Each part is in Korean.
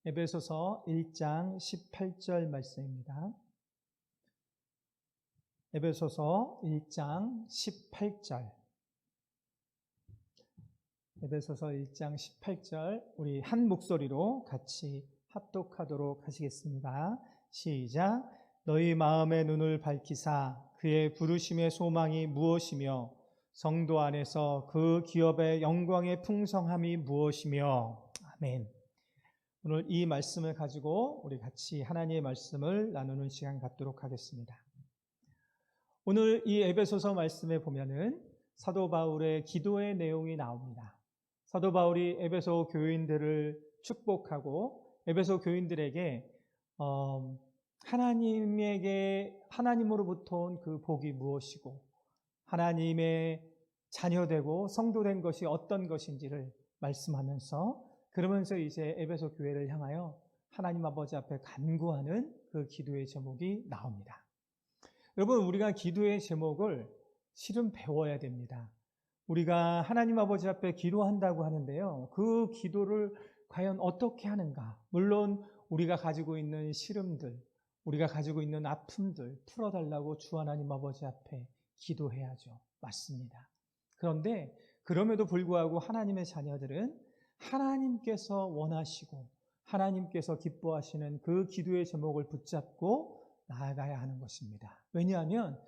에베소서 1장 18절 말씀입니다. 에베소서 1장 18절. 에베소서 1장 18절 우리 한 목소리로 같이 합독하도록 하시겠습니다. 시작. 너희 마음의 눈을 밝히사 그의 부르심의 소망이 무엇이며 성도 안에서 그 기업의 영광의 풍성함이 무엇이며. 아멘. 오늘 이 말씀을 가지고 우리 같이 하나님의 말씀을 나누는 시간 갖도록 하겠습니다. 오늘 이 에베소서 말씀에 보면은 사도 바울의 기도의 내용이 나옵니다. 사도 바울이 에베소 교인들을 축복하고 에베소 교인들에게 하나님으로부터 온 그 복이 무엇이고 하나님의 자녀되고 성도된 것이 어떤 것인지를 말씀하면서 그러면서 이제 에베소 교회를 향하여 하나님 아버지 앞에 간구하는 그 기도의 제목이 나옵니다. 여러분, 우리가 기도의 제목을 실은 배워야 됩니다. 우리가 하나님 아버지 앞에 기도한다고 하는데요. 그 기도를 과연 어떻게 하는가? 물론 우리가 가지고 있는 시름들, 우리가 가지고 있는 아픔들 풀어달라고 주 하나님 아버지 앞에 기도해야죠. 맞습니다. 그런데 그럼에도 불구하고 하나님의 자녀들은 하나님께서 원하시고 하나님께서 기뻐하시는 그 기도의 제목을 붙잡고 나아가야 하는 것입니다. 왜냐하면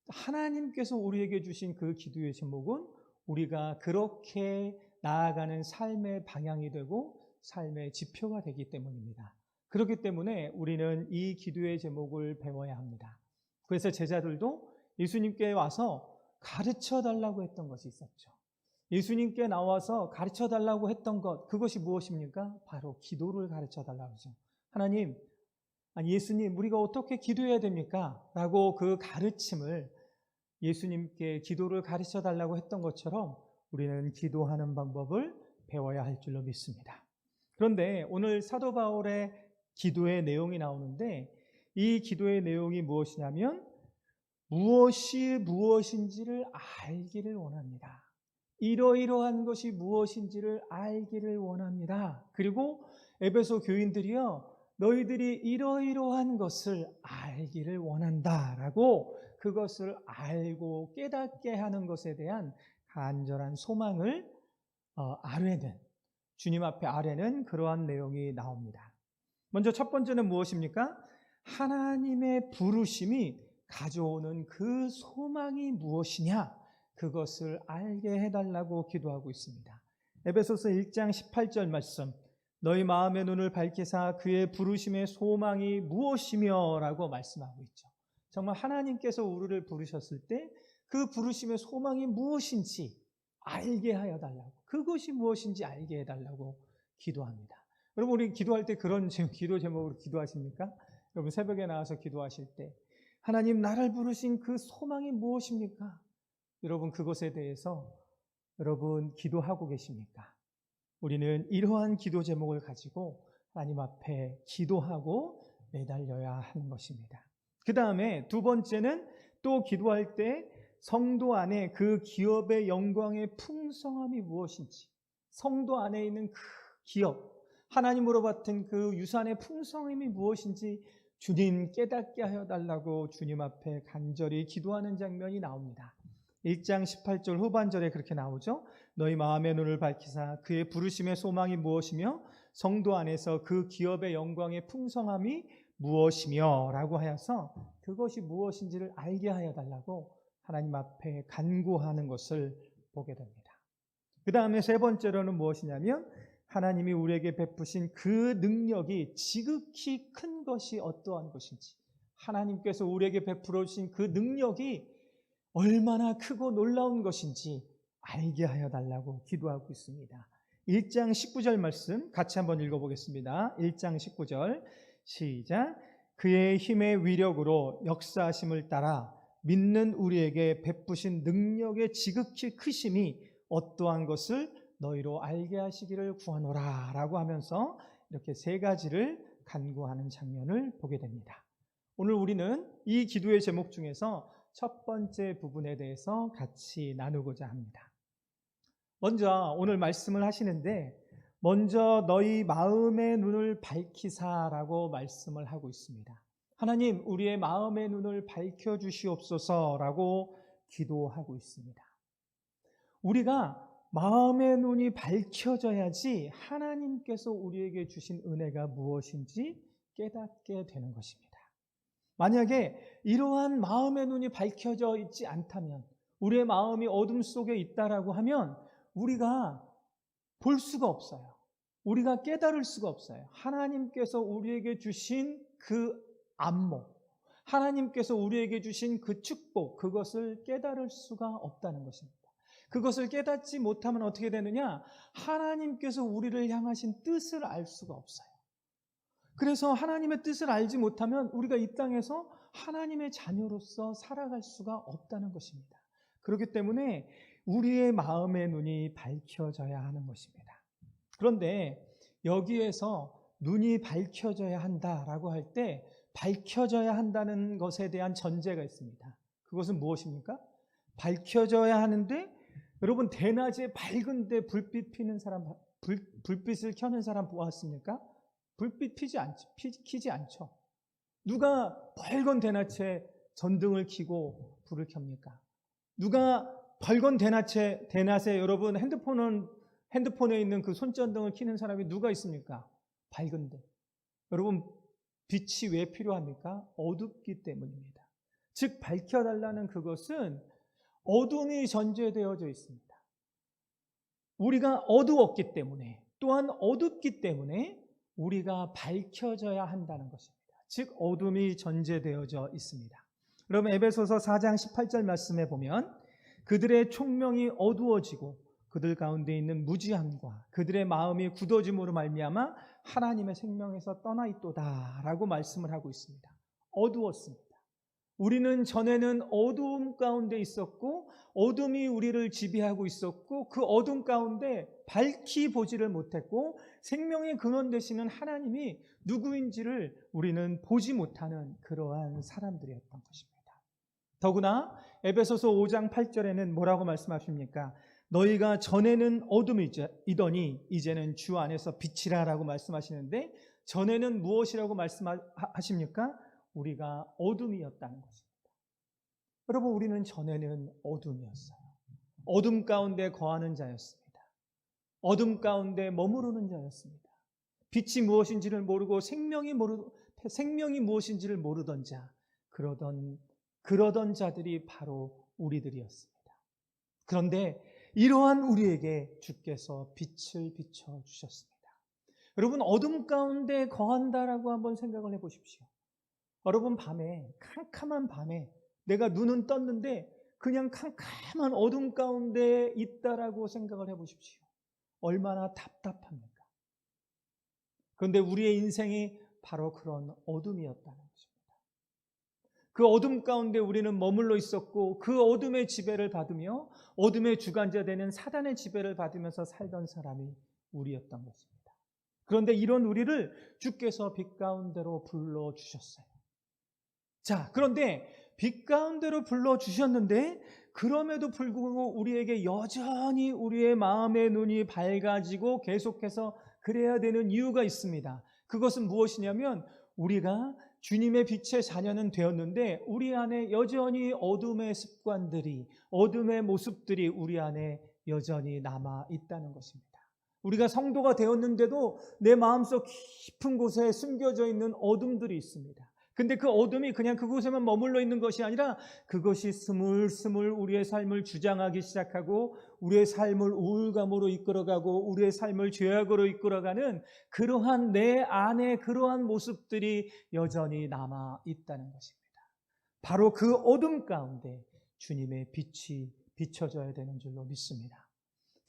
하나님께서 우리에게 주신 그 기도의 제목은 우리가 그렇게 나아가는 삶의 방향이 되고 삶의 지표가 되기 때문입니다. 그렇기 때문에 우리는 이 기도의 제목을 배워야 합니다. 그래서 제자들도 예수님께 와서 가르쳐 달라고 했던 것이 있었죠. 예수님께 나와서 가르쳐 달라고 했던 것, 그것이 무엇입니까? 바로 기도를 가르쳐 달라고 하죠. 하나님, 예수님, 우리가 어떻게 기도해야 됩니까? 라고 그 가르침을 예수님께 기도를 가르쳐 달라고 했던 것처럼 우리는 기도하는 방법을 배워야 할 줄로 믿습니다. 그런데 오늘 사도 바울의 기도의 내용이 나오는데 이 기도의 내용이 무엇이냐면 무엇이 무엇인지를 알기를 원합니다. 이러이러한 것이 무엇인지를 알기를 원합니다. 그리고 에베소 교인들이요, 너희들이 이러이러한 것을 알기를 원한다라고 그것을 알고 깨닫게 하는 것에 대한 간절한 소망을 아뢰는, 주님 앞에 아뢰는 그러한 내용이 나옵니다. 먼저 첫 번째는 무엇입니까? 하나님의 부르심이 가져오는 그 소망이 무엇이냐? 그것을 알게 해달라고 기도하고 있습니다. 에베소서 1장 18절 말씀, 너희 마음의 눈을 밝히사 그의 부르심의 소망이 무엇이며 라고 말씀하고 있죠. 정말 하나님께서 우리를 부르셨을 때 그 부르심의 소망이 무엇인지 알게 하여 달라고, 그것이 무엇인지 알게 해달라고 기도합니다. 여러분, 우리 기도할 때 그런 기도 제목으로 기도하십니까? 여러분, 새벽에 나와서 기도하실 때 하나님, 나를 부르신 그 소망이 무엇입니까? 여러분, 그것에 대해서 여러분 기도하고 계십니까? 우리는 이러한 기도 제목을 가지고 하나님 앞에 기도하고 매달려야 하는 것입니다. 그 다음에 두 번째는 또 기도할 때 성도 안에 그 기업의 영광의 풍성함이 무엇인지, 성도 안에 있는 그 기업, 하나님으로 받은 그 유산의 풍성함이 무엇인지 주님 깨닫게 하여 달라고 주님 앞에 간절히 기도하는 장면이 나옵니다. 1장 18절 후반절에 그렇게 나오죠. 너희 마음의 눈을 밝히사 그의 부르심의 소망이 무엇이며 성도 안에서 그 기업의 영광의 풍성함이 무엇이며 라고 하여서 그것이 무엇인지를 알게 하여 달라고 하나님 앞에 간구하는 것을 보게 됩니다. 그 다음에 세 번째로는 무엇이냐면 하나님이 우리에게 베푸신 그 능력이 지극히 큰 것이 어떠한 것인지, 하나님께서 우리에게 베풀어 주신 그 능력이 얼마나 크고 놀라운 것인지 알게 하여 달라고 기도하고 있습니다. 1장 19절 말씀 같이 한번 읽어보겠습니다. 1장 19절 시작. 그의 힘의 위력으로 역사하심을 따라 믿는 우리에게 베푸신 능력의 지극히 크심이 어떠한 것을 너희로 알게 하시기를 구하노라 라고 하면서 이렇게 세 가지를 간구하는 장면을 보게 됩니다. 오늘 우리는 이 기도의 제목 중에서 첫 번째 부분에 대해서 같이 나누고자 합니다. 먼저 오늘 말씀을 하시는데 먼저 너희 마음의 눈을 밝히사라고 말씀을 하고 있습니다. 하나님, 우리의 마음의 눈을 밝혀주시옵소서라고 기도하고 있습니다. 우리가 마음의 눈이 밝혀져야지 하나님께서 우리에게 주신 은혜가 무엇인지 깨닫게 되는 것입니다. 만약에 이러한 마음의 눈이 밝혀져 있지 않다면, 우리의 마음이 어둠 속에 있다라고 하면 우리가 볼 수가 없어요. 우리가 깨달을 수가 없어요. 하나님께서 우리에게 주신 그 안목, 하나님께서 우리에게 주신 그 축복, 그것을 깨달을 수가 없다는 것입니다. 그것을 깨닫지 못하면 어떻게 되느냐? 하나님께서 우리를 향하신 뜻을 알 수가 없어요. 그래서 하나님의 뜻을 알지 못하면 우리가 이 땅에서 하나님의 자녀로서 살아갈 수가 없다는 것입니다. 그렇기 때문에 우리의 마음의 눈이 밝혀져야 하는 것입니다. 그런데 여기에서 눈이 밝혀져야 한다라고 할 때 밝혀져야 한다는 것에 대한 전제가 있습니다. 그것은 무엇입니까? 밝혀져야 하는데, 여러분 대낮에 밝은데 불빛 피는 사람, 불빛을 켜는 사람 보았습니까? 불빛 켜지 않죠. 누가 밝은 대낮에 전등을 켜고 불을 켭니까? 누가 밝은 대낮에 여러분 핸드폰에 있는 그 손전등을 켜는 사람이 누가 있습니까? 밝은데. 여러분 빛이 왜 필요합니까? 어둡기 때문입니다. 즉 밝혀달라는 그것은 어둠이 전제되어져 있습니다. 우리가 어두웠기 때문에, 또한 어둡기 때문에 우리가 밝혀져야 한다는 것입니다. 즉 어둠이 전제되어져 있습니다. 그러면 에베소서 4장 18절 말씀에 보면 그들의 총명이 어두워지고 그들 가운데 있는 무지함과 그들의 마음이 굳어짐으로 말미암아 하나님의 생명에서 떠나 있도다라고 말씀을 하고 있습니다. 어두웠습니다. 우리는 전에는 어두움 가운데 있었고 어둠이 우리를 지배하고 있었고 그 어둠 가운데 밝히 보지를 못했고 생명의 근원 되시는 하나님이 누구인지를 우리는 보지 못하는 그러한 사람들이었던 것입니다. 더구나 에베소서 5장 8절에는 뭐라고 말씀하십니까? 너희가 전에는 어둠이더니 이제는 주 안에서 빛이라라고 말씀하시는데, 전에는 무엇이라고 말씀하십니까? 우리가 어둠이었다는 것입니다. 여러분, 우리는 전에는 어둠이었어요. 어둠 가운데 거하는 자였습니다. 어둠 가운데 머무르는 자였습니다. 빛이 무엇인지를 모르고 생명이 무엇인지를 모르던 자, 그러던 자들이 바로 우리들이었습니다. 그런데 이러한 우리에게 주께서 빛을 비춰주셨습니다. 여러분, 어둠 가운데 거한다라고 한번 생각을 해보십시오. 여러분, 캄캄한 밤에 내가 눈은 떴는데 그냥 캄캄한 어둠 가운데 있다라고 생각을 해보십시오. 얼마나 답답합니까? 그런데 우리의 인생이 바로 그런 어둠이었다는 것입니다. 그 어둠 가운데 우리는 머물러 있었고 그 어둠의 지배를 받으며 어둠의 주관자 되는 사단의 지배를 받으면서 살던 사람이 우리였던 것입니다. 그런데 이런 우리를 주께서 빛 가운데로 불러주셨어요. 자, 그런데 빛 가운데로 불러주셨는데 그럼에도 불구하고 우리에게 여전히 우리의 마음의 눈이 밝아지고 계속해서 그래야 되는 이유가 있습니다. 그것은 무엇이냐면 우리가 주님의 빛의 자녀는 되었는데 우리 안에 여전히 어둠의 습관들이, 어둠의 모습들이 우리 안에 여전히 남아 있다는 것입니다. 우리가 성도가 되었는데도 내 마음속 깊은 곳에 숨겨져 있는 어둠들이 있습니다. 근데 그 어둠이 그냥 그곳에만 머물러 있는 것이 아니라 그것이 스물스물 우리의 삶을 주장하기 시작하고 우리의 삶을 우울감으로 이끌어가고 우리의 삶을 죄악으로 이끌어가는 그러한 내 안에 그러한 모습들이 여전히 남아 있다는 것입니다. 바로 그 어둠 가운데 주님의 빛이 비춰져야 되는 줄로 믿습니다.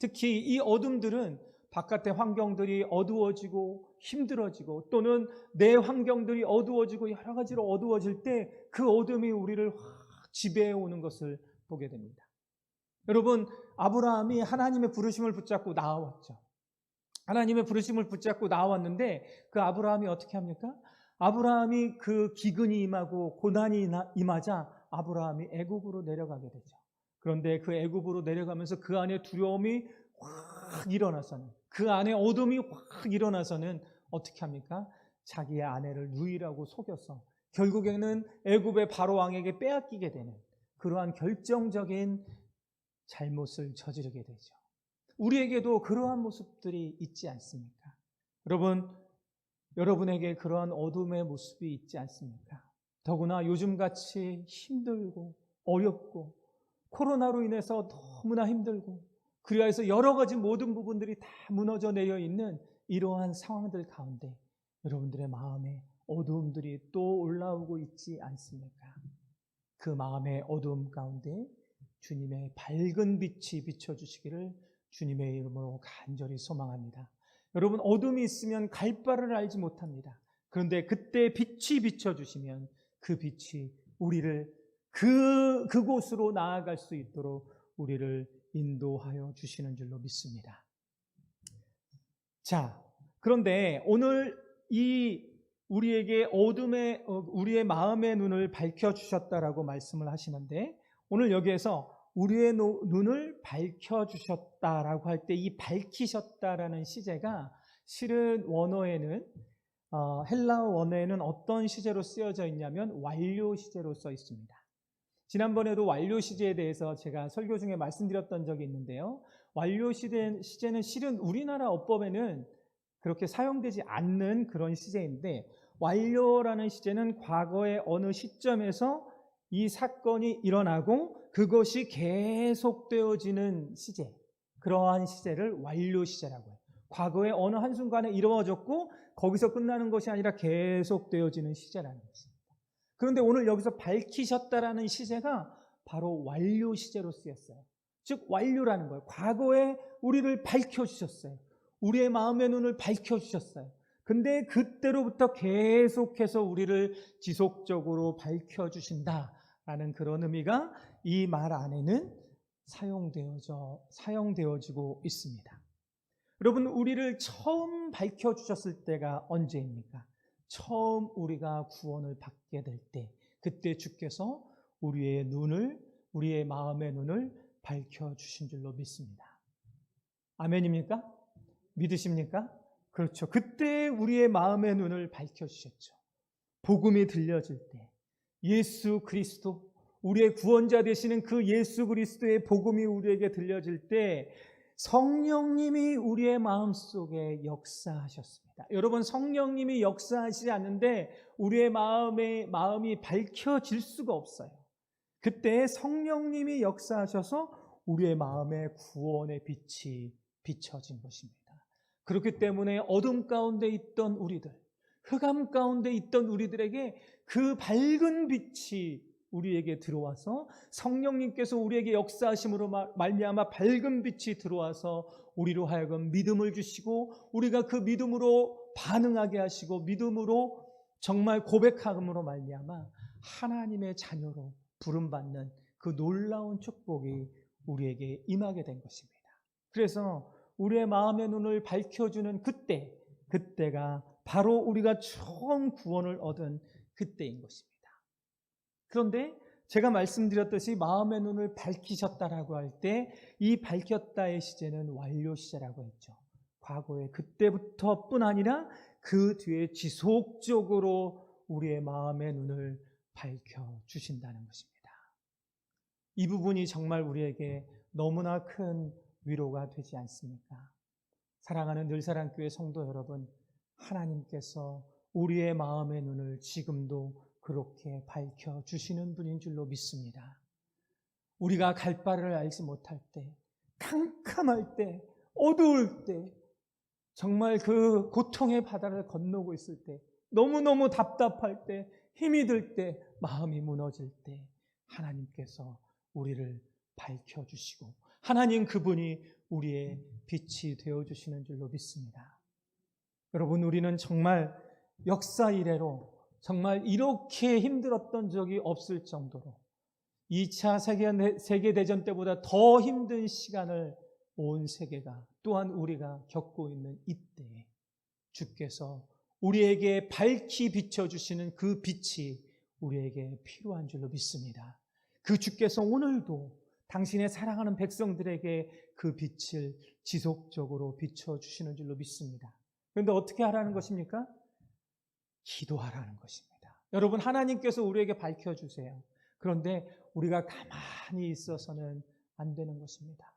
특히 이 어둠들은 바깥의 환경들이 어두워지고 힘들어지고 또는 내 환경들이 어두워지고 여러 가지로 어두워질 때 그 어둠이 우리를 확 지배해 오는 것을 보게 됩니다. 여러분, 아브라함이 하나님의 부르심을 붙잡고 나왔죠. 하나님의 부르심을 붙잡고 나왔는데 그 아브라함이 어떻게 합니까? 아브라함이 그 기근이 임하고 고난이 임하자 아브라함이 애굽으로 내려가게 되죠. 그런데 그 애굽으로 내려가면서 그 안에 두려움이 확 일어나서는 그 안에 어둠이 확 일어나서는 어떻게 합니까? 자기의 아내를 누이라고 속여서 결국에는 애굽의 바로 왕에게 빼앗기게 되는 그러한 결정적인 잘못을 저지르게 되죠. 우리에게도 그러한 모습들이 있지 않습니까? 여러분에게 그러한 어둠의 모습이 있지 않습니까? 더구나 요즘같이 힘들고 어렵고 코로나로 인해서 너무나 힘들고 그리하여서 여러 가지 모든 부분들이 다 무너져 내려 있는 이러한 상황들 가운데 여러분들의 마음에 어두움들이 또 올라오고 있지 않습니까? 그 마음의 어두움 가운데 주님의 밝은 빛이 비춰주시기를 주님의 이름으로 간절히 소망합니다. 여러분, 어둠이 있으면 갈 바를 알지 못합니다. 그런데 그때 빛이 비춰주시면 그 빛이 우리를 그곳으로 나아갈 수 있도록 우리를 인도하여 주시는 줄로 믿습니다. 자, 그런데 오늘 우리에게 우리의 마음의 눈을 밝혀주셨다라고 말씀을 하시는데 오늘 여기에서 우리의 눈을 밝혀주셨다라고 할 때 이 밝히셨다라는 시제가 실은 원어에는 헬라어 원어에는 어떤 시제로 쓰여져 있냐면 완료 시제로 써 있습니다. 지난번에도 완료 시제에 대해서 제가 설교 중에 말씀드렸던 적이 있는데요. 완료 시제는 실은 우리나라 어법에는 그렇게 사용되지 않는 그런 시제인데 완료라는 시제는 과거의 어느 시점에서 이 사건이 일어나고 그것이 계속되어지는 시제, 그러한 시제를 완료 시제라고 해요. 과거의 어느 한순간에 이루어졌고 거기서 끝나는 것이 아니라 계속되어지는 시제라는 것입니다. 그런데 오늘 여기서 밝히셨다라는 시제가 바로 완료 시제로 쓰였어요. 즉 완료라는 거예요. 과거에 우리를 밝혀주셨어요. 우리의 마음의 눈을 밝혀주셨어요. 근데 그때로부터 계속해서 우리를 지속적으로 밝혀주신다라는 그런 의미가 이 말 안에는 사용되어지고 있습니다. 여러분, 우리를 처음 밝혀주셨을 때가 언제입니까? 처음 우리가 구원을 받게 될 때, 그때 주께서 우리의 마음의 눈을 밝혀주신 줄로 믿습니다. 아멘입니까? 믿으십니까? 그렇죠. 그때 우리의 마음의 눈을 밝혀주셨죠. 복음이 들려질 때, 예수 그리스도, 우리의 구원자 되시는 그 예수 그리스도의 복음이 우리에게 들려질 때 성령님이 우리의 마음속에 역사하셨습니다. 여러분, 성령님이 역사하시지 않는데 우리의 마음이 밝혀질 수가 없어요. 그때 성령님이 역사하셔서 우리의 마음에 구원의 빛이 비춰진 것입니다. 그렇기 때문에 어둠 가운데 있던 우리들, 흑암 가운데 있던 우리들에게 그 밝은 빛이 우리에게 들어와서 성령님께서 우리에게 역사하심으로 말미암아 밝은 빛이 들어와서 우리로 하여금 믿음을 주시고 우리가 그 믿음으로 반응하게 하시고 믿음으로 정말 고백함으로 말미암아 하나님의 자녀로 부름받는 그 놀라운 축복이 우리에게 임하게 된 것입니다. 그래서 우리의 마음의 눈을 밝혀주는 그때가 바로 우리가 처음 구원을 얻은 그때인 것입니다. 그런데 제가 말씀드렸듯이 마음의 눈을 밝히셨다라고 할 때 이 밝혔다의 시제는 완료 시제라고 했죠. 과거에 그때부터뿐 아니라 그 뒤에 지속적으로 우리의 마음의 눈을 밝혀주신다는 것입니다. 이 부분이 정말 우리에게 너무나 큰 위로가 되지 않습니까? 사랑하는 늘사랑교회 성도 여러분, 하나님께서 우리의 마음의 눈을 지금도 그렇게 밝혀주시는 분인 줄로 믿습니다. 우리가 갈 바를 알지 못할 때, 캄캄할 때, 어두울 때, 정말 그 고통의 바다를 건너고 있을 때, 너무너무 답답할 때, 힘이 들 때, 마음이 무너질 때 하나님께서 우리를 밝혀주시고 하나님 그분이 우리의 빛이 되어주시는 줄로 믿습니다. 여러분, 우리는 정말 역사 이래로 정말 이렇게 힘들었던 적이 없을 정도로 2차 세계대전 때보다 더 힘든 시간을 온 세계가 또한 우리가 겪고 있는 이때에 주께서 우리에게 밝히 비춰주시는 그 빛이 우리에게 필요한 줄로 믿습니다. 그 주께서 오늘도 당신의 사랑하는 백성들에게 그 빛을 지속적으로 비춰주시는 줄로 믿습니다. 그런데 어떻게 하라는 것입니까? 기도하라는 것입니다. 여러분, 하나님께서 우리에게 밝혀주세요. 그런데 우리가 가만히 있어서는 안 되는 것입니다.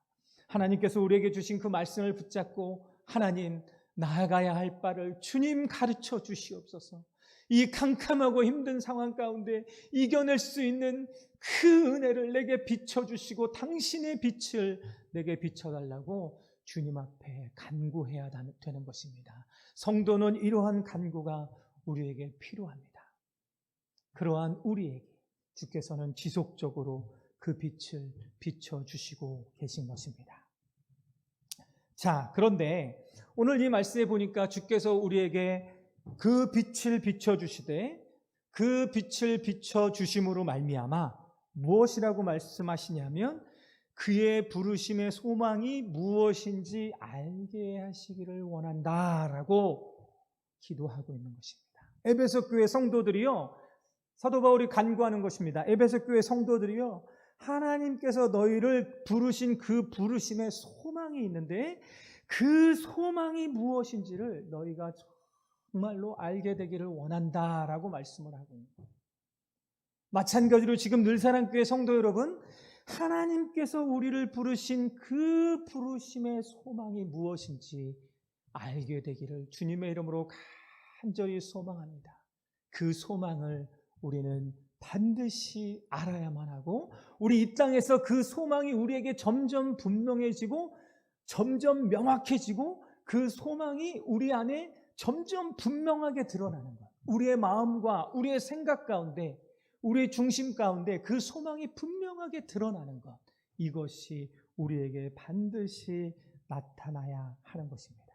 하나님께서 우리에게 주신 그 말씀을 붙잡고 하나님, 나아가야 할 바를 주님 가르쳐 주시옵소서. 이 캄캄하고 힘든 상황 가운데 이겨낼 수 있는 그 은혜를 내게 비춰주시고 당신의 빛을 내게 비춰달라고 주님 앞에 간구해야 되는 것입니다. 성도는 이러한 간구가 우리에게 필요합니다. 그러한 우리에게 주께서는 지속적으로 그 빛을 비춰주시고 계신 것입니다. 자, 그런데 오늘 이 말씀에 보니까 주께서 우리에게 그 빛을 비춰주시되 그 빛을 비춰주심으로 말미암아 무엇이라고 말씀하시냐면 그의 부르심의 소망이 무엇인지 알게 하시기를 원한다라고 기도하고 있는 것입니다. 에베소 교회 성도들이요, 사도 바울이 간구하는 것입니다. 에베소 교회 성도들이요, 하나님께서 너희를 부르신 그 부르심의 소망이 있는데 그 소망이 무엇인지를 너희가 정말로 알게 되기를 원한다라고 말씀을 하고 있는 거예요. 마찬가지로 지금 늘사랑교회 성도 여러분, 하나님께서 우리를 부르신 그 부르심의 소망이 무엇인지 알게 되기를 주님의 이름으로 간절히 소망합니다. 그 소망을 우리는 반드시 알아야만 하고 우리 이 땅에서 그 소망이 우리에게 점점 분명해지고 점점 명확해지고 그 소망이 우리 안에 점점 분명하게 드러나는 것. 우리의 마음과 우리의 생각 가운데 우리의 중심 가운데 그 소망이 분명하게 드러나는 것. 이것이 우리에게 반드시 나타나야 하는 것입니다.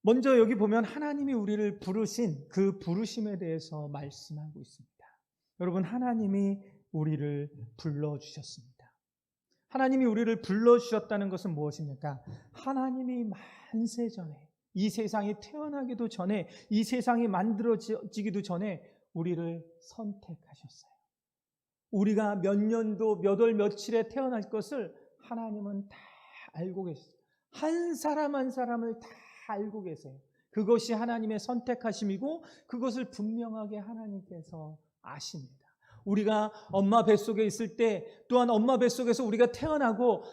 먼저 여기 보면 하나님이 우리를 부르신 그 부르심에 대해서 말씀하고 있습니다. 여러분, 하나님이 우리를 불러주셨습니다. 하나님이 우리를 불러주셨다는 것은 무엇입니까? 하나님이 만세전에 이 세상이 태어나기도 전에 이 세상이 만들어지기도 전에 우리를 선택하셨어요. 우리가 몇 년도 몇 월 며칠에 태어날 것을 하나님은 다 알고 계세요. 한 사람 한 사람을 다 알고 계세요. 그것이 하나님의 선택하심이고 그것을 분명하게 하나님께서 아십니다. 우리가 엄마 뱃속에 있을 때 또한 엄마 뱃속에서 우리가 태어나고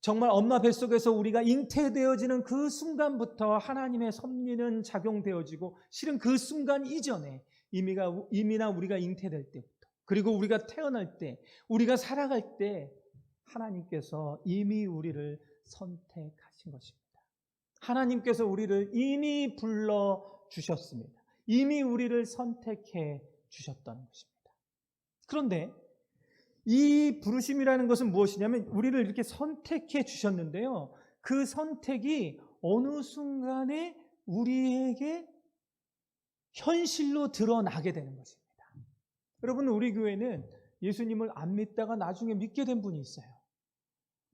정말 엄마 뱃속에서 우리가 잉태되어지는 그 순간부터 하나님의 섭리는 작용되어지고 실은 그 순간 이전에 이미나 우리가 잉태될 때부터 그리고 우리가 태어날 때 우리가 살아갈 때 하나님께서 이미 우리를 선택하신 것입니다. 하나님께서 우리를 이미 불러주셨습니다. 이미 우리를 선택해 주셨다는 것입니다. 그런데 이 부르심이라는 것은 무엇이냐면 우리를 이렇게 선택해 주셨는데요. 그 선택이 어느 순간에 우리에게 현실로 드러나게 되는 것입니다. 여러분, 우리 교회는 예수님을 안 믿다가 나중에 믿게 된 분이 있어요.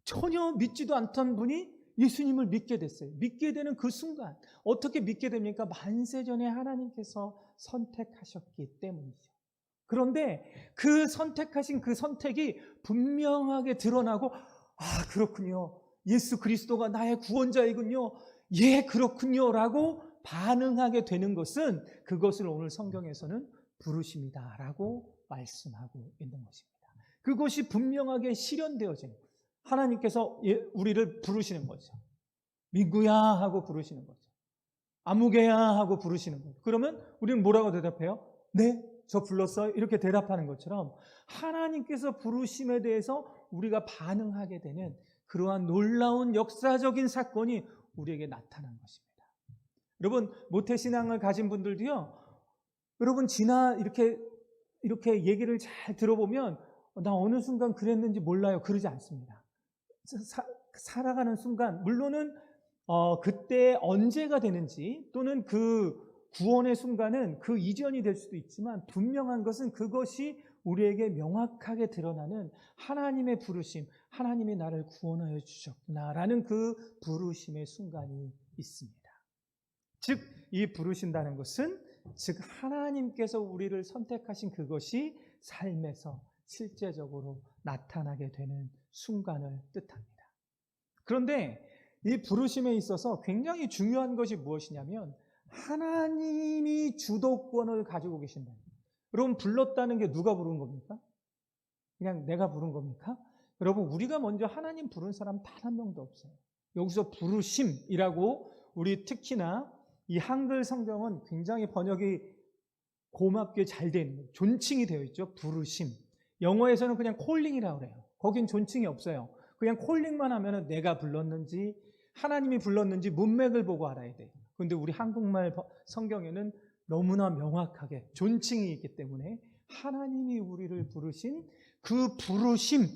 전혀 믿지도 않던 분이 예수님을 믿게 됐어요. 믿게 되는 그 순간 어떻게 믿게 됩니까? 만세전에 하나님께서 선택하셨기 때문이죠. 그런데 그 선택하신 그 선택이 분명하게 드러나고 그렇군요. 예수 그리스도가 나의 구원자이군요. 예, 그렇군요. 라고 반응하게 되는 것은 그것을 오늘 성경에서는 부르심이다 라고 말씀하고 있는 것입니다. 그것이 분명하게 실현되어지는 거예요. 하나님께서 우리를 부르시는 거죠. 민구야 하고 부르시는 거죠. 아무개야 하고 부르시는 거죠. 그러면 우리는 뭐라고 대답해요? 네, 저 불렀어요. 이렇게 대답하는 것처럼 하나님께서 부르심에 대해서 우리가 반응하게 되는 그러한 놀라운 역사적인 사건이 우리에게 나타난 것입니다. 여러분, 모태신앙을 가진 분들도요, 여러분 이렇게 얘기를 잘 들어보면 나 어느 순간 그랬는지 몰라요. 그러지 않습니다. 살아가는 순간 물론은 그때 언제가 되는지 또는 그 구원의 순간은 그 이전이 될 수도 있지만 분명한 것은 그것이 우리에게 명확하게 드러나는 하나님의 부르심, 하나님이 나를 구원하여 주셨구나라는 그 부르심의 순간이 있습니다. 즉, 이 부르신다는 것은 즉 하나님께서 우리를 선택하신 그것이 삶에서 실제적으로 나타나게 되는 순간을 뜻합니다. 그런데 이 부르심에 있어서 굉장히 중요한 것이 무엇이냐면 하나님이 주도권을 가지고 계신다. 여러분, 불렀다는 게 누가 부른 겁니까? 그냥 내가 부른 겁니까? 여러분, 우리가 먼저 하나님 부른 사람 단 한 명도 없어요. 여기서 부르심이라고, 우리 특히나 이 한글 성경은 굉장히 번역이 고맙게 잘 되어 있는 거예요. 존칭이 되어 있죠. 부르심. 영어에서는 그냥 콜링이라고 그래요. 거긴 존칭이 없어요. 그냥 콜링만 하면 내가 불렀는지 하나님이 불렀는지 문맥을 보고 알아야 돼요. 그런데 우리 한국말 성경에는 너무나 명확하게 존칭이 있기 때문에 하나님이 우리를 부르신 그 부르심,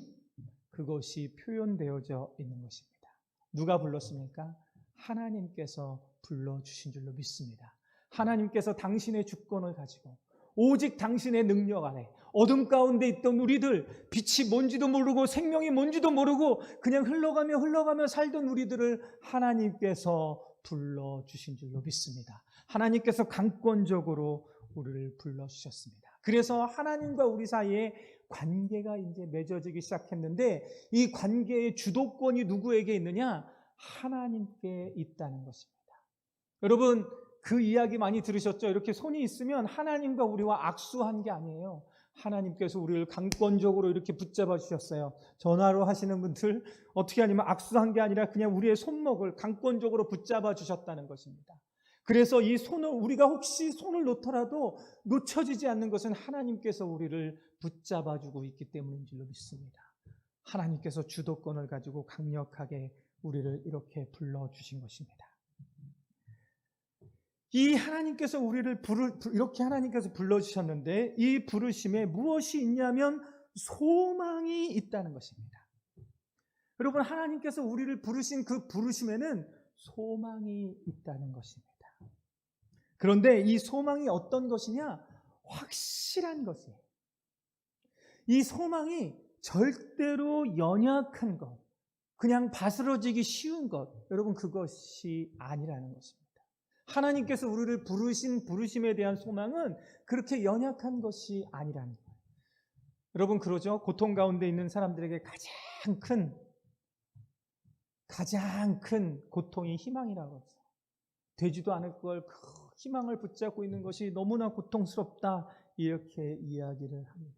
그것이 표현되어져 있는 것입니다. 누가 불렀습니까? 하나님께서 불러주신 줄로 믿습니다. 하나님께서 당신의 주권을 가지고 오직 당신의 능력 아래 어둠 가운데 있던 우리들, 빛이 뭔지도 모르고 생명이 뭔지도 모르고 그냥 흘러가며 살던 우리들을 하나님께서 불러주신 줄로 믿습니다. 하나님께서 강권적으로 우리를 불러주셨습니다. 그래서 하나님과 우리 사이에 관계가 이제 맺어지기 시작했는데 이 관계의 주도권이 누구에게 있느냐? 하나님께 있다는 것입니다. 여러분, 그 이야기 많이 들으셨죠? 이렇게 손이 있으면 하나님과 우리와 악수한 게 아니에요. 하나님께서 우리를 강권적으로 이렇게 붙잡아 주셨어요. 전화로 하시는 분들 어떻게 하냐면 악수한 게 아니라 그냥 우리의 손목을 강권적으로 붙잡아 주셨다는 것입니다. 그래서 이 손을, 우리가 혹시 손을 놓더라도 놓쳐지지 않는 것은 하나님께서 우리를 붙잡아 주고 있기 때문인 줄로 믿습니다. 하나님께서 주도권을 가지고 강력하게 우리를 이렇게 불러주신 것입니다. 이 하나님께서 우리를 이렇게 하나님께서 불러주셨는데 이 부르심에 무엇이 있냐면 소망이 있다는 것입니다. 여러분, 하나님께서 우리를 부르신 그 부르심에는 소망이 있다는 것입니다. 그런데 이 소망이 어떤 것이냐? 확실한 것이에요. 이 소망이 절대로 연약한 것, 그냥 바스러지기 쉬운 것, 여러분, 그것이 아니라는 것입니다. 하나님께서 우리를 부르신 부르심에 대한 소망은 그렇게 연약한 것이 아니라는 거예요. 여러분, 그러죠? 고통 가운데 있는 사람들에게 가장 큰 고통이 희망이라고 해서 되지도 않을 걸 그 희망을 붙잡고 있는 것이 너무나 고통스럽다, 이렇게 이야기를 합니다.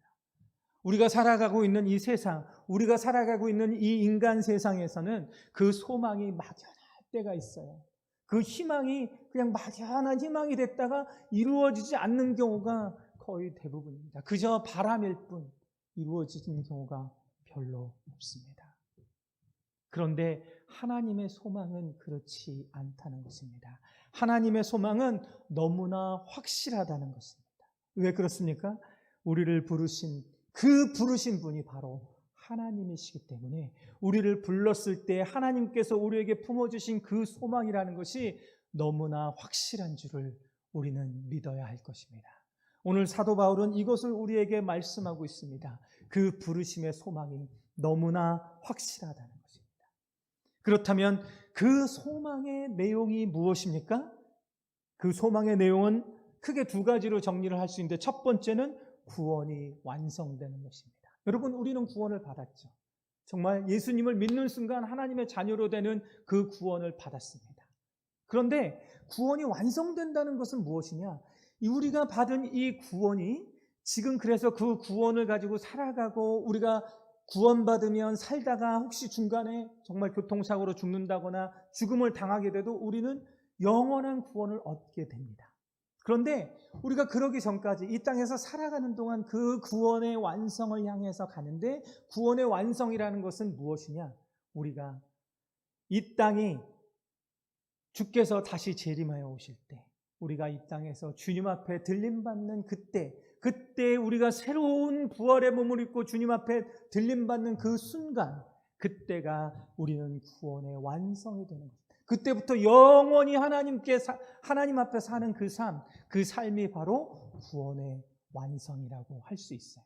우리가 살아가고 있는 이 세상, 우리가 살아가고 있는 이 인간 세상에서는 그 소망이 막연할 때가 있어요. 그 희망이 그냥 막연한 희망이 됐다가 이루어지지 않는 경우가 거의 대부분입니다. 그저 바람일 뿐 이루어지는 경우가 별로 없습니다. 그런데 하나님의 소망은 그렇지 않다는 것입니다. 하나님의 소망은 너무나 확실하다는 것입니다. 왜 그렇습니까? 우리를 부르신 그 부르신 분이 바로 하나님이시기 때문에 우리를 불렀을 때 하나님께서 우리에게 품어주신 그 소망이라는 것이 너무나 확실한 줄을 우리는 믿어야 할 것입니다. 오늘 사도 바울은 이것을 우리에게 말씀하고 있습니다. 그 부르심의 소망이 너무나 확실하다는 것입니다. 그렇다면 그 소망의 내용이 무엇입니까? 그 소망의 내용은 크게 두 가지로 정리를 할 수 있는데, 첫 번째는 구원이 완성되는 것입니다. 여러분, 우리는 구원을 받았죠. 정말 예수님을 믿는 순간 하나님의 자녀로 되는 그 구원을 받았습니다. 그런데 구원이 완성된다는 것은 무엇이냐? 우리가 받은 이 구원이 지금 그래서 그 구원을 가지고 살아가고 우리가 구원받으면 살다가 혹시 중간에 정말 교통사고로 죽는다거나 죽음을 당하게 돼도 우리는 영원한 구원을 얻게 됩니다. 그런데 우리가 그러기 전까지 이 땅에서 살아가는 동안 그 구원의 완성을 향해서 가는데, 구원의 완성이라는 것은 무엇이냐? 우리가 이 땅이 주께서 다시 재림하여 오실 때, 우리가 이 땅에서 주님 앞에 들림받는 그때 우리가 새로운 부활의 몸을 입고 주님 앞에 들림받는 그 순간, 그때가 우리는 구원의 완성이 되는 것입니다. 그때부터 영원히 하나님 앞에 사는 그 삶이 바로 구원의 완성이라고 할 수 있어요.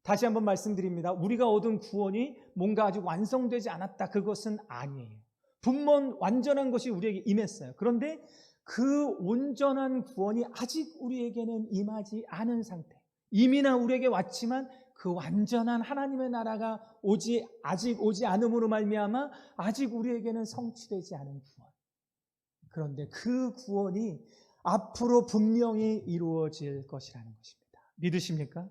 다시 한번 말씀드립니다. 우리가 얻은 구원이 뭔가 아직 완성되지 않았다, 그것은 아니에요. 분명 완전한 것이 우리에게 임했어요. 그런데 그 온전한 구원이 아직 우리에게는 임하지 않은 상태, 이미나 우리에게 왔지만 그 완전한 하나님의 나라가 아직 오지 않음으로 말미암아 아직 우리에게는 성취되지 않은 구원. 그런데 그 구원이 앞으로 분명히 이루어질 것이라는 것입니다. 믿으십니까?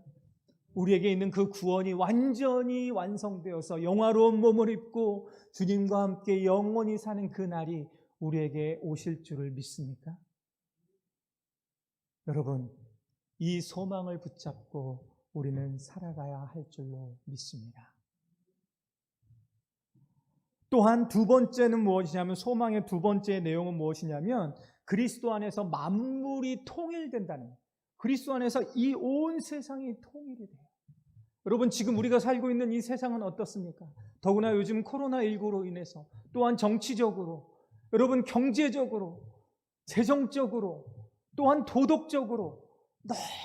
우리에게 있는 그 구원이 완전히 완성되어서 영화로운 몸을 입고 주님과 함께 영원히 사는 그 날이 우리에게 오실 줄을 믿습니까? 여러분, 이 소망을 붙잡고 우리는 살아가야 할 줄로 믿습니다. 또한 두 번째는 무엇이냐면, 소망의 두 번째 내용은 무엇이냐면 그리스도 안에서 만물이 통일된다는, 그리스도 안에서 이 온 세상이 통일이 돼요. 여러분, 지금 우리가 살고 있는 이 세상은 어떻습니까? 더구나 요즘 코로나19로 인해서 또한 정치적으로, 여러분 경제적으로, 재정적으로, 또한 도덕적으로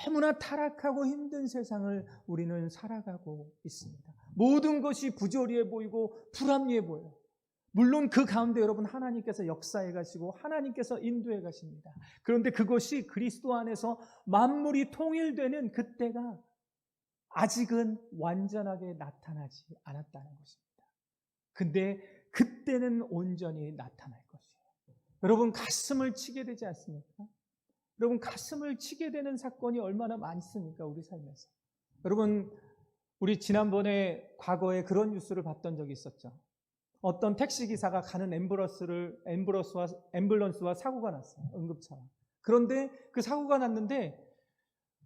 너무나 타락하고 힘든 세상을 우리는 살아가고 있습니다. 모든 것이 부조리해 보이고 불합리해 보여요. 물론 그 가운데 여러분 하나님께서 역사해 가시고 하나님께서 인도해 가십니다. 그런데 그것이 그리스도 안에서 만물이 통일되는 그때가 아직은 완전하게 나타나지 않았다는 것입니다. 근데 그때는 온전히 나타날 것이에요. 여러분 가슴을 치게 되지 않습니까? 여러분 가슴을 치게 되는 사건이 얼마나 많습니까? 우리 삶에서. 여러분 우리 지난번에 과거에 그런 뉴스를 봤던 적이 있었죠. 어떤 택시기사가 가는 앰뷸런스와 사고가 났어요. 응급차와. 그런데 그 사고가 났는데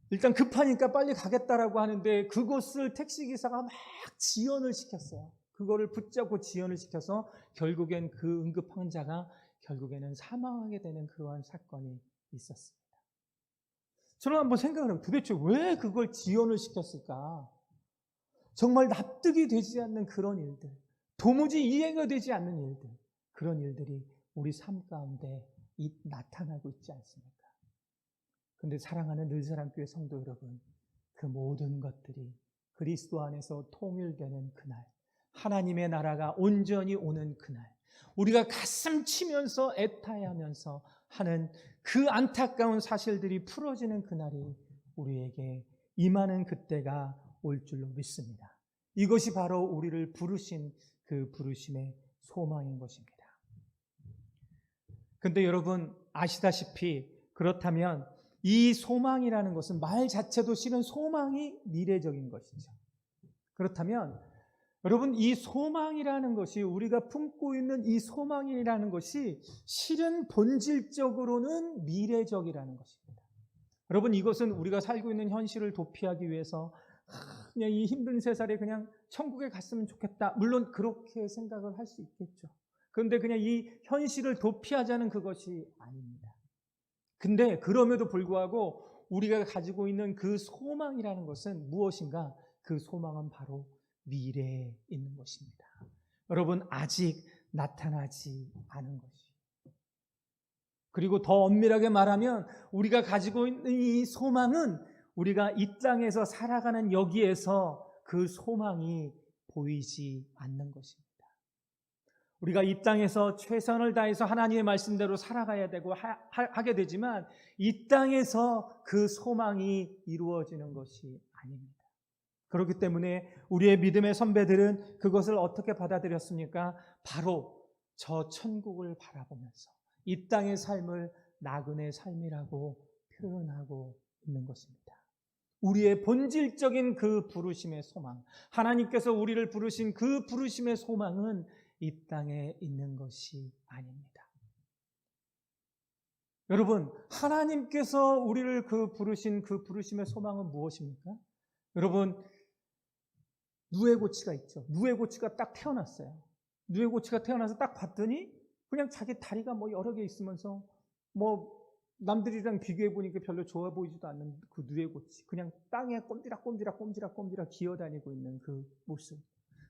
일단 급하니까 빨리 가겠다라고 하는데 그것을 택시기사가 막 지연을 시켰어요. 그거를 붙잡고 지연을 시켜서 결국엔 그 응급 환자가 결국에는 사망하게 되는 그러한 사건이 있었습니다. 저는 한번 생각을 해요. 도대체 왜 그걸 지연을 시켰을까? 정말 납득이 되지 않는 그런 일들, 도무지 이해가 되지 않는 일들, 그런 일들이 우리 삶 가운데 나타나고 있지 않습니까? 그런데 사랑하는 늘사랑교회 성도 여러분, 그 모든 것들이 그리스도 안에서 통일되는 그날, 하나님의 나라가 온전히 오는 그날, 우리가 가슴 치면서 애타해하면서 하는 그 안타까운 사실들이 풀어지는 그날이 우리에게 임하는 그때가 올 줄로 믿습니다. 이것이 바로 우리를 부르신 그 부르심의 소망인 것입니다. 그런데 여러분 아시다시피 그렇다면 이 소망이라는 것은 말 자체도 실은 소망이 미래적인 것이죠. 그렇다면 여러분 이 소망이라는 것이, 우리가 품고 있는 이 소망이라는 것이 실은 본질적으로는 미래적이라는 것입니다. 여러분 이것은 우리가 살고 있는 현실을 도피하기 위해서 그냥 이 힘든 세상에 그냥 천국에 갔으면 좋겠다, 물론 그렇게 생각을 할 수 있겠죠. 그런데 그냥 이 현실을 도피하자는 그것이 아닙니다. 근데 그럼에도 불구하고 우리가 가지고 있는 그 소망이라는 것은 무엇인가? 그 소망은 바로 미래에 있는 것입니다. 여러분 아직 나타나지 않은 것이. 그리고 더 엄밀하게 말하면 우리가 가지고 있는 이 소망은 우리가 이 땅에서 살아가는 여기에서 그 소망이 보이지 않는 것입니다. 우리가 이 땅에서 최선을 다해서 하나님의 말씀대로 살아가야 되고 하게 되지만 이 땅에서 그 소망이 이루어지는 것이 아닙니다. 그렇기 때문에 우리의 믿음의 선배들은 그것을 어떻게 받아들였습니까? 바로 저 천국을 바라보면서 이 땅의 삶을 나그네 삶이라고 표현하고 있는 것입니다. 우리의 본질적인 그 부르심의 소망, 하나님께서 우리를 부르신 그 부르심의 소망은 이 땅에 있는 것이 아닙니다. 여러분, 하나님께서 우리를 부르신 그 부르심의 소망은 무엇입니까? 여러분, 누에고치가 있죠. 누에고치가 딱 태어났어요. 누에고치가 태어나서 딱 봤더니 그냥 자기 다리가 여러 개 있으면서 남들이랑 비교해 보니까 별로 좋아 보이지도 않는 그 누에고치, 그냥 땅에 꼼지락 기어다니고 있는 그 모습,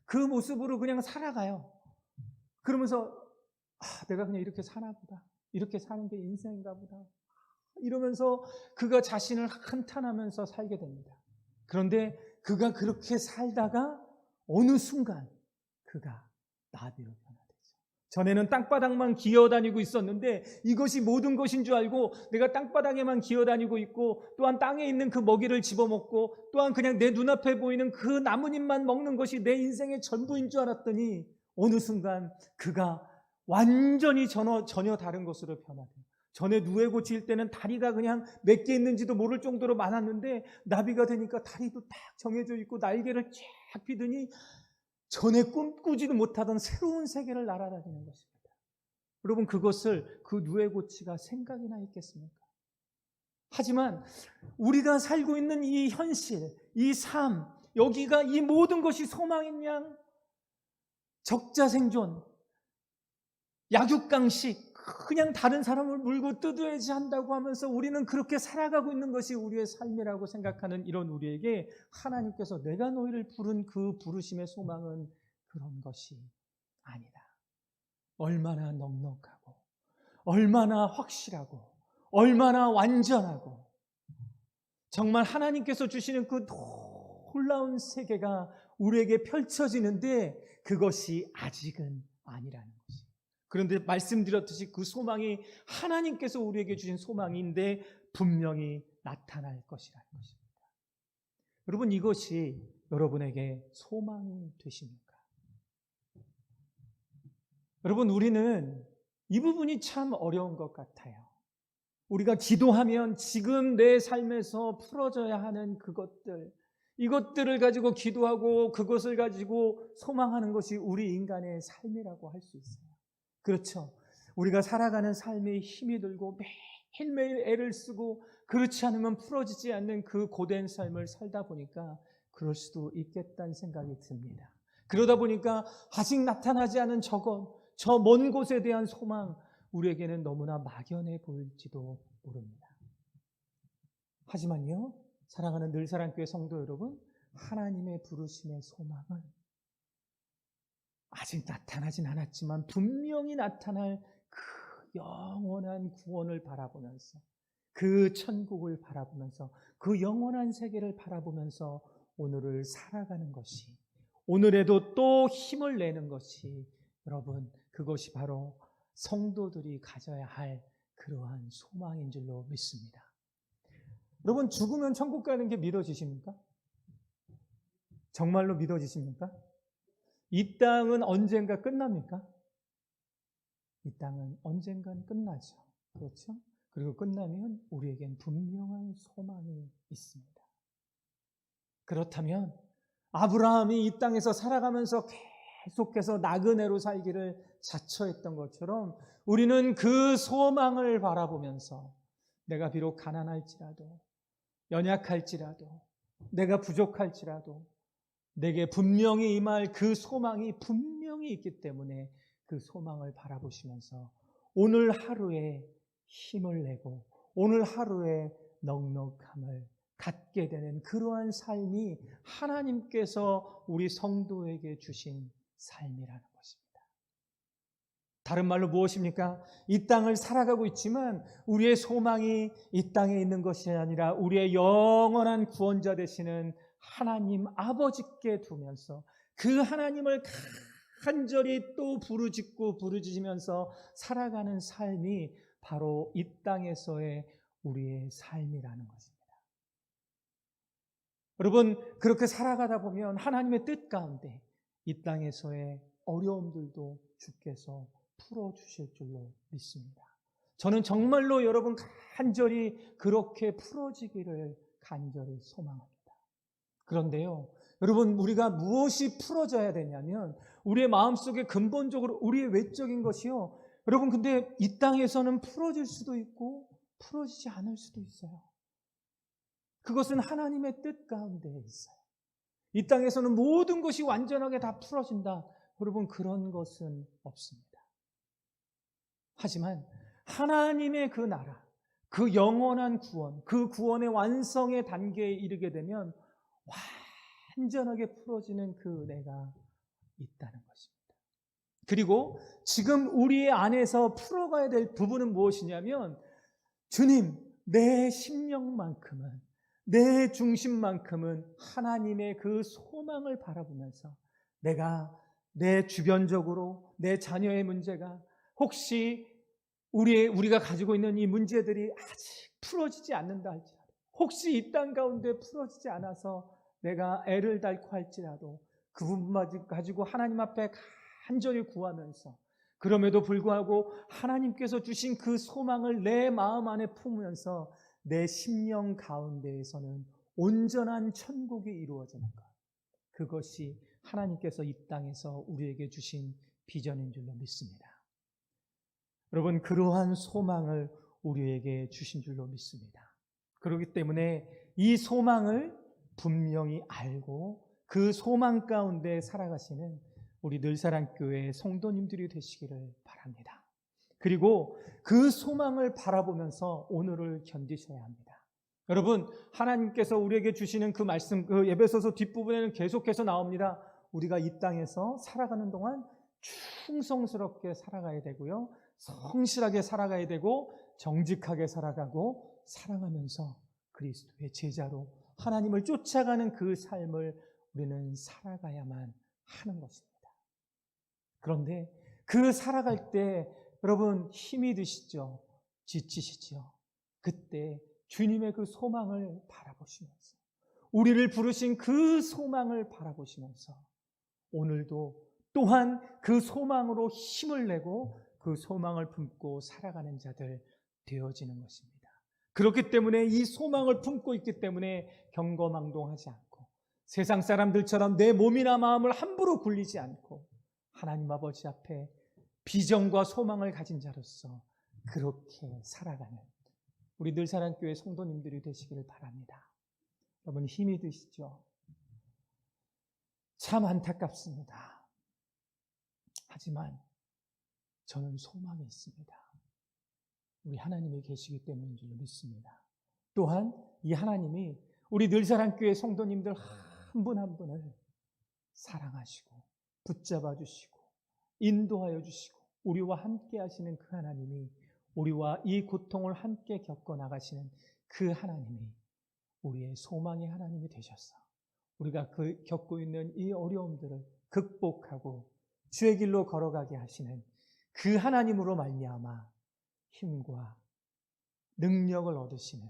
그 모습으로 그냥 살아가요. 그러면서 내가 그냥 이렇게 사나 보다, 이렇게 사는 게 인생인가 보다, 이러면서 그가 자신을 한탄하면서 살게 됩니다. 그런데 그가 그렇게 살다가 어느 순간 그가 나비로 변화되죠. 전에는 땅바닥만 기어다니고 있었는데 이것이 모든 것인 줄 알고 내가 땅바닥에만 기어다니고 있고 또한 땅에 있는 그 먹이를 집어먹고 또한 그냥 내 눈앞에 보이는 그 나뭇잎만 먹는 것이 내 인생의 전부인 줄 알았더니 어느 순간 그가 완전히 전혀 다른 것으로 변화돼요. 전에 누에 고칠 때는 다리가 그냥 몇 개 있는지도 모를 정도로 많았는데 나비가 되니까 다리도 딱 정해져 있고 날개를 쫙 펴더니 전에 꿈꾸지도 못하던 새로운 세계를 날아다니는 것입니다. 여러분, 그것을 그 누에고치가 생각이나 있겠습니까? 하지만 우리가 살고 있는 이 현실, 이 삶, 여기가 이 모든 것이 소망인 양 적자생존, 약육강식, 그냥 다른 사람을 물고 뜯어야지 한다고 하면서 우리는 그렇게 살아가고 있는 것이 우리의 삶이라고 생각하는 이런 우리에게 하나님께서 내가 너희를 부른 그 부르심의 소망은 그런 것이 아니다. 얼마나 넉넉하고 얼마나 확실하고 얼마나 완전하고 정말 하나님께서 주시는 그 놀라운 세계가 우리에게 펼쳐지는데 그것이 아직은 아니라는 것이. 그런데 말씀드렸듯이 그 소망이 하나님께서 우리에게 주신 소망인데 분명히 나타날 것이라는 것입니다. 여러분, 이것이 여러분에게 소망이 되십니까? 여러분, 우리는 이 부분이 참 어려운 것 같아요. 우리가 기도하면 지금 내 삶에서 풀어져야 하는 그것들, 이것들을 가지고 기도하고 그것을 가지고 소망하는 것이 우리 인간의 삶이라고 할 수 있어요. 그렇죠. 우리가 살아가는 삶에 힘이 들고 매일매일 애를 쓰고 그렇지 않으면 풀어지지 않는 그 고된 삶을 살다 보니까 그럴 수도 있겠다는 생각이 듭니다. 그러다 보니까 아직 나타나지 않은 저 먼 곳에 대한 소망, 우리에게는 너무나 막연해 보일지도 모릅니다. 하지만요, 사랑하는 늘사랑교회 성도 여러분, 하나님의 부르심의 소망은 아직 나타나진 않았지만 분명히 나타날 그 영원한 구원을 바라보면서 그 천국을 바라보면서 그 영원한 세계를 바라보면서 오늘을 살아가는 것이, 오늘에도 또 힘을 내는 것이, 여러분, 그것이 바로 성도들이 가져야 할 그러한 소망인 줄로 믿습니다. 여러분, 죽으면 천국 가는 게 믿어지십니까? 정말로 믿어지십니까? 이 땅은 언젠가 끝납니까? 이 땅은 언젠간 끝나죠. 그렇죠? 그리고 끝나면 우리에겐 분명한 소망이 있습니다. 그렇다면 아브라함이 이 땅에서 살아가면서 계속해서 나그네로 살기를 자처했던 것처럼 우리는 그 소망을 바라보면서 내가 비록 가난할지라도, 연약할지라도, 내가 부족할지라도 내게 분명히 임할 그 소망이 분명히 있기 때문에 그 소망을 바라보시면서 오늘 하루에 힘을 내고 오늘 하루에 넉넉함을 갖게 되는 그러한 삶이 하나님께서 우리 성도에게 주신 삶이라는 것입니다. 다른 말로 무엇입니까? 이 땅을 살아가고 있지만 우리의 소망이 이 땅에 있는 것이 아니라 우리의 영원한 구원자 되시는 하나님 아버지께 두면서 그 하나님을 간절히 또 부르짖으면서 살아가는 삶이 바로 이 땅에서의 우리의 삶이라는 것입니다. 여러분, 그렇게 살아가다 보면 하나님의 뜻 가운데 이 땅에서의 어려움들도 주께서 풀어주실 줄로 믿습니다. 저는 정말로 여러분 간절히 그렇게 풀어지기를 간절히 소망합니다. 그런데요, 여러분, 우리가 무엇이 풀어져야 되냐면 우리의 마음속에 근본적으로 우리의 외적인 것이요, 여러분, 근데 이 땅에서는 풀어질 수도 있고 풀어지지 않을 수도 있어요. 그것은 하나님의 뜻 가운데 있어요. 이 땅에서는 모든 것이 완전하게 다 풀어진다, 여러분, 그런 것은 없습니다. 하지만 하나님의 그 나라, 그 영원한 구원, 그 구원의 완성의 단계에 이르게 되면 완전하게 풀어지는 그 은혜가 있다는 것입니다. 그리고 지금 우리의 안에서 풀어가야 될 부분은 무엇이냐면, 주님, 내 심령만큼은, 내 중심만큼은 하나님의 그 소망을 바라보면서 내가 내 주변적으로 내 자녀의 문제가 혹시 우리가 가지고 있는 이 문제들이 아직 풀어지지 않는다 할지라도, 혹시 이 땅 가운데 풀어지지 않아서 내가 애를 닳고 할지라도 그 부분만 가지고 하나님 앞에 간절히 구하면서, 그럼에도 불구하고 하나님께서 주신 그 소망을 내 마음 안에 품으면서 내 심령 가운데에서는 온전한 천국이 이루어지는 것, 그것이 하나님께서 이 땅에서 우리에게 주신 비전인 줄로 믿습니다. 여러분, 그러한 소망을 우리에게 주신 줄로 믿습니다. 그렇기 때문에 이 소망을 분명히 알고 그 소망 가운데 살아가시는 우리 늘사랑교회 성도님들이 되시기를 바랍니다. 그리고 그 소망을 바라보면서 오늘을 견디셔야 합니다. 여러분, 하나님께서 우리에게 주시는 그 말씀, 그 에베소서 뒷부분에는 계속해서 나옵니다. 우리가 이 땅에서 살아가는 동안 충성스럽게 살아가야 되고요, 성실하게 살아가야 되고, 정직하게 살아가고, 사랑하면서 그리스도의 제자로 하나님을 쫓아가는 그 삶을 우리는 살아가야만 하는 것입니다. 그런데 그 살아갈 때 여러분 힘이 드시죠? 지치시죠? 그때 주님의 그 소망을 바라보시면서, 우리를 부르신 그 소망을 바라보시면서 오늘도 또한 그 소망으로 힘을 내고 그 소망을 품고 살아가는 자들 되어지는 것입니다. 그렇기 때문에 이 소망을 품고 있기 때문에 경거망동하지 않고 세상 사람들처럼 내 몸이나 마음을 함부로 굴리지 않고 하나님 아버지 앞에 비전과 소망을 가진 자로서 그렇게 살아가는 우리 늘사랑교회 성도님들이 되시기를 바랍니다. 여러분, 힘이 드시죠? 참 안타깝습니다. 하지만 저는 소망이 있습니다. 우리 하나님이 계시기 때문인 줄 믿습니다. 또한 이 하나님이 우리 늘사랑교회 성도님들 한 분 한 분을 사랑하시고 붙잡아 주시고 인도하여 주시고 우리와 함께 하시는 그 하나님이, 우리와 이 고통을 함께 겪어 나가시는 그 하나님이 우리의 소망의 하나님이 되셔서 우리가 겪고 있는 이 어려움들을 극복하고 주의 길로 걸어가게 하시는 그 하나님으로 말미암아 힘과 능력을 얻으시는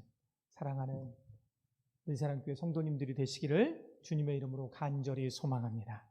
사랑하는 늘사랑교회 성도님들이 되시기를 주님의 이름으로 간절히 소망합니다.